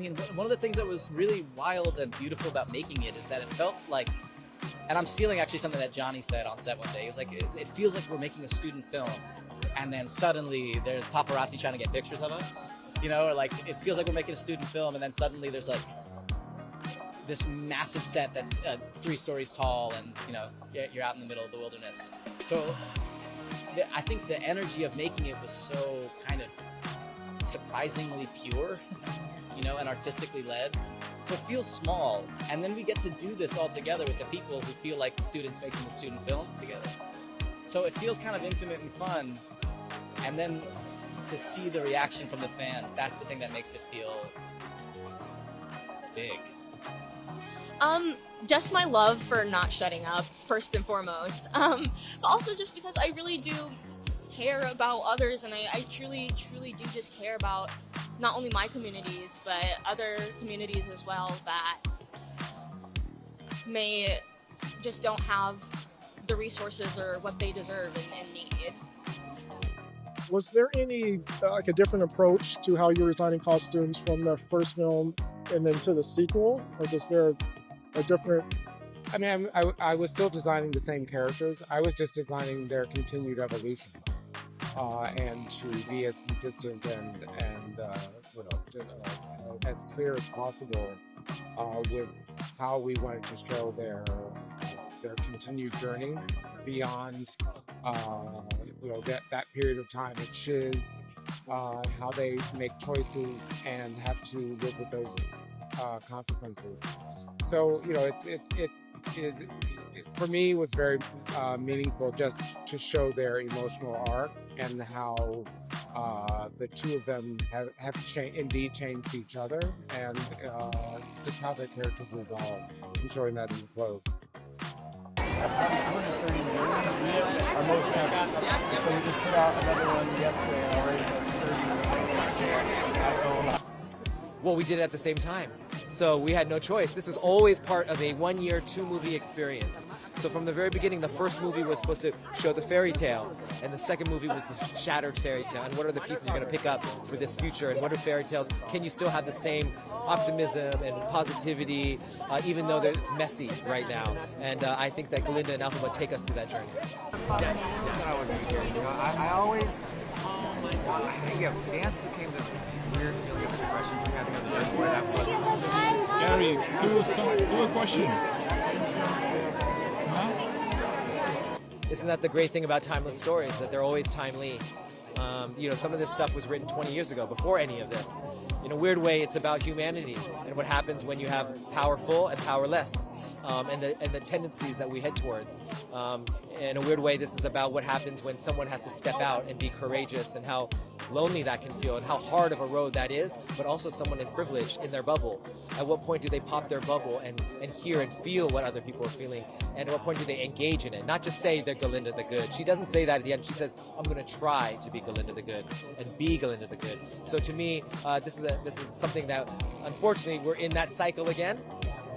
mean, one of the things that was really wild and beautiful about making it is that it felt like, and I'm stealing actually something that Johnny said on set one day. He was like, it feels like we're making a student film, and then suddenly there's paparazzi trying to get pictures of us, you know, or like it feels like we're making a student film, and then suddenly there's like this massive set that's 3 stories tall, and you know, you're out in the middle of the wilderness. So I think the energy of making it was so kind of surprisingly pure, you know, and artistically led. So it feels small, and then we get to do this all together with the people who feel like the students making the student film together. So it feels kind of intimate and fun, and then to see the reaction from the fans, that's the thing that makes it feel big. Just my love for not shutting up, first and foremost, but also just because I really do care about others, and I truly do just care about not only my communities, but other communities as well that may just don't have the resources or what they deserve and need. Was there any like a different approach to how you were designing costumes from the first film and then to the sequel, or was there a different? I mean, I was still designing the same characters. I was just designing their continued evolution, and to be as consistent and as clear as possible with how we wanted to show their continued journey beyond that period of time at Shiz, how they make choices and have to live with those consequences. So it for me was very meaningful just to show their emotional arc and how the two of them have indeed changed each other, and just how their characters evolved. Enjoying that in the clothes. 130 million are most ever. So we just put out another one yesterday and already at 30 million. Well, we did it at the same time. So we had no choice. This was always part of a 1-year, 2-movie experience. So from the very beginning, the first movie was supposed to show the fairy tale, and the second movie was the shattered fairy tale. And what are the pieces you're going to pick up for this future? And what are fairy tales? Can you still have the same optimism and positivity, even though it's messy right now? And I think that Glinda and Alphaba take us through that journey. I think dance became this weird feeling of expression having on the dance where that was. Gary, do a question. Huh? Isn't that the great thing about timeless stories, that they're always timely? Some of this stuff was written 20 years ago, before any of this. In a weird way, it's about humanity and what happens when you have powerful and powerless. And the tendencies that we head towards. In a weird way, this is about what happens when someone has to step out and be courageous, and how lonely that can feel and how hard of a road that is, but also someone in privilege in their bubble. At what point do they pop their bubble and hear and feel what other people are feeling? And at what point do they engage in it? Not just say they're Galinda the Good. She doesn't say that at the end. She says, I'm going to try to be Galinda the Good and be Galinda the Good. So to me, this is something that, unfortunately, we're in that cycle again.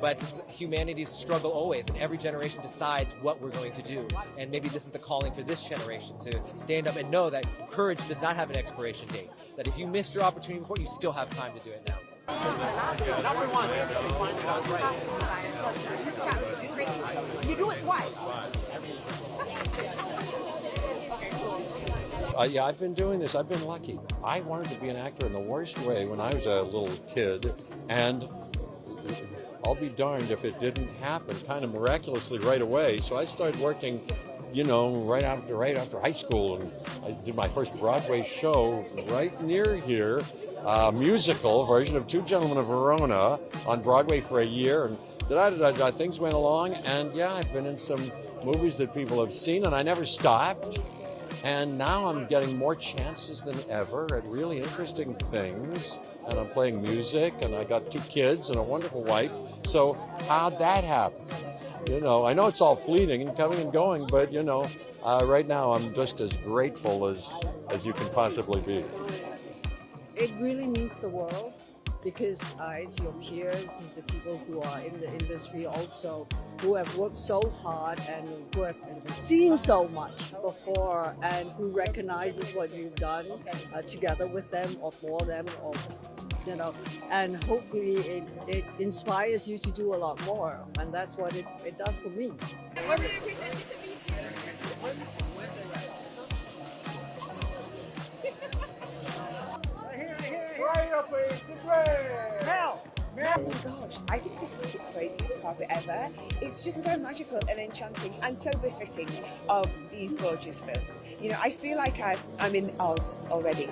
But this is humanity's struggle always, and every generation decides what we're going to do. And maybe this is the calling for this generation, to stand up and know that courage does not have an expiration date. That if you missed your opportunity before, you still have time to do it now. You do it twice. Yeah, I've been doing this. I've been lucky. I wanted to be an actor in the worst way when I was a little kid, and I'll be darned if it didn't happen kind of miraculously right away. So I started working, right after high school, and I did my first Broadway show right near here, a musical version of Two Gentlemen of Verona on Broadway for a year, and things went along, and yeah, I've been in some movies that people have seen, and I never stopped. And now I'm getting more chances than ever at really interesting things. And I'm playing music, and I got 2 kids and a wonderful wife. So how'd that happen? I know it's all fleeting and coming and going, but right now I'm just as grateful as you can possibly be. It really means the world, because it's your peers, it's the people who are in the industry also, who have worked so hard and who have seen so much before, and who recognizes what you've done together with them or for them or you know, and hopefully it inspires you to do a lot more, and that's what it does for me. Right up, please. This way. Mel. Oh my gosh, I think this is the craziest carpet ever. It's just so magical and enchanting and so befitting of these gorgeous films. You know, I feel like I'm in Oz already.